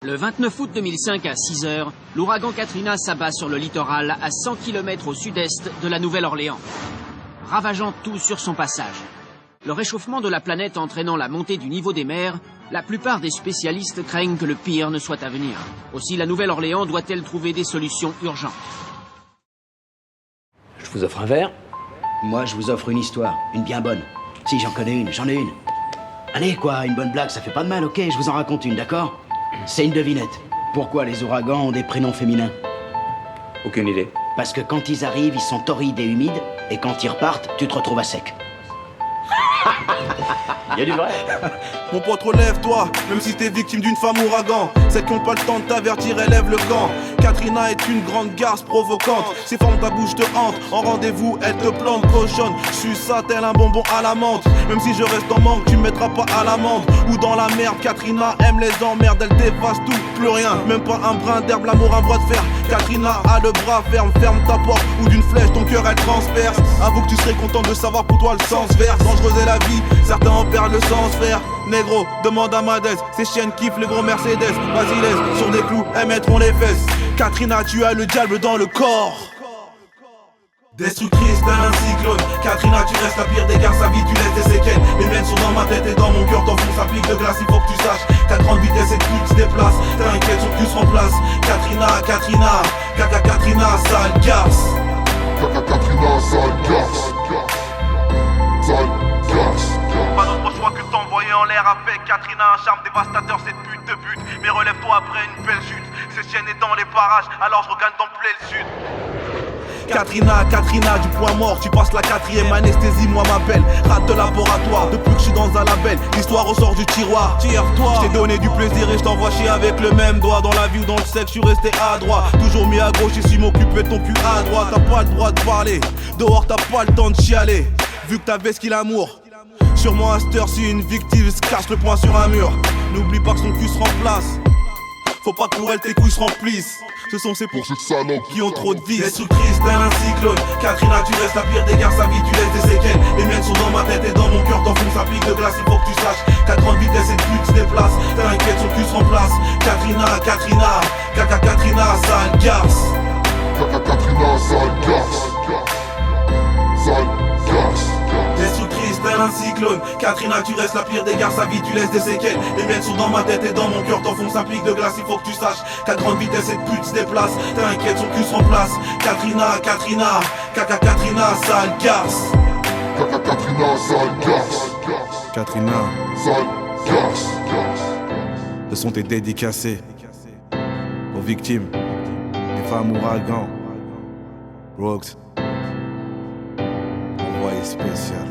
Le 29 août 2005 à 6 heures, l'ouragan Katrina s'abat sur le littoral à 100 km au sud-est de la Nouvelle-Orléans, ravageant tout sur son passage. Le réchauffement de la planète entraînant la montée du niveau des mers, la plupart des spécialistes craignent que le pire ne soit à venir. Aussi, la Nouvelle-Orléans doit-elle trouver des solutions urgentes. Je vous offre un verre. Moi, je vous offre une histoire, une bien bonne. Si, j'en connais une, j'en ai une. Allez, quoi, une bonne blague, ça fait pas de mal, ok, je vous en raconte une, d'accord? C'est une devinette. Pourquoi les ouragans ont des prénoms féminins? Aucune idée. Parce que quand ils arrivent, ils sont torrides et humides, et quand ils repartent, tu te retrouves à sec. Il y a du vrai. Mon pote, relève-toi, même si t'es victime d'une femme ouragan. Celles qui ont pas le temps de t'avertir, élève le camp. Katrina est une grande garce provocante. Ses formes, ta bouche te hante. En rendez-vous, elle te plante cochonne. Suce ça tel un bonbon à la menthe. Même si je reste en manque, tu me mettras pas à l'amende. Ou dans la merde, Katrina aime les emmerdes. Elle dévaste tout, plus rien. Même pas un brin d'herbe, l'amour un bras de fer. Katrina a le bras ferme, ferme ta porte. Ou d'une flèche, ton cœur elle transperce. Avoue que tu serais content de savoir pour toi le sens vert. Dangereuse est la vie, certains en perdent le sens frère. Négro, demande à Madès. Ces chiennes kiffent les gros Mercedes. Vas-y laisse, sur des clous, elles mettront les fesses. Katrina, tu as le diable dans le corps. Destructrice tel un cyclone. Katrina, tu restes la pire des garces, sa vie tu laisses des séquelles. Les miennes sont dans ma tête et dans mon cœur. T'enfonces un pic de glace, il faut que tu saches qu'à grande vitesse et plus tu te déplaces. T'inquiète, son cul se remplace. Katrina, Katrina, Kaka Katrina, sale garce. Kaka Katrina, sale garce. Sale garce. Pas d'autre choix que de t'envoyer en l'air avec Katrina, un charme dévastateur, cette pute de but. Mais relève-toi après une belle chute. Ces chiennes est dans les parages, alors je regagne dans plein le sud. Katrina, Katrina, du point mort, tu passes la 4ème anesthésie, moi m'appelle rate de laboratoire, depuis que je suis dans un label, l'histoire ressort du tiroir. Tire-toi, je t'ai donné du plaisir et je t'envoie chier avec le même doigt. Dans la vie ou dans le sexe, je suis resté à droite, toujours mis à gauche et si m'occuper de ton cul à droite. T'as pas le droit de parler, dehors t'as pas le temps de chialer, vu que t'avais ce qu'il amour. Sûrement à cette heure, si une victime se cache le poing sur un mur, n'oublie pas que son cul se remplace. Faut pas que pour elle tes couilles se remplissent. Ce sont ces pour cette salope qui ont trop de vices. Destructrice tel un cyclone. Katrina, tu restes la pire des garces, sa vie tu laisses des séquelles. Les miennes sont dans ma tête et dans mon cœur. T'enfonces un pic de glace, il faut que tu saches qu'à grande vitesse et plus tu te déplaces. T'inquiète, son cul se remplace. Katrina, Katrina, Kaka Katrina, sale garce. Kaka Katrina, sale garce. Sale garce. Destructrice tel un cyclone. Katrina, tu restes la pire des garces, sa vie tu laisses des séquelles. Les miennes sont dans ma tête et dans mon cœur. T'enfonces un pic de glace, il faut que tu saches qu'à grande vitesse cette pute se déplace. T'inquiète, son cul se remplace. Katrina, Katrina, Kaka Katrina, sale garce. Kaka Katrina, sale garce. Katrina, Sale garce. ce sont tes dédicacés aux victimes, les femmes ouragans. Rogues, envoyé spécial.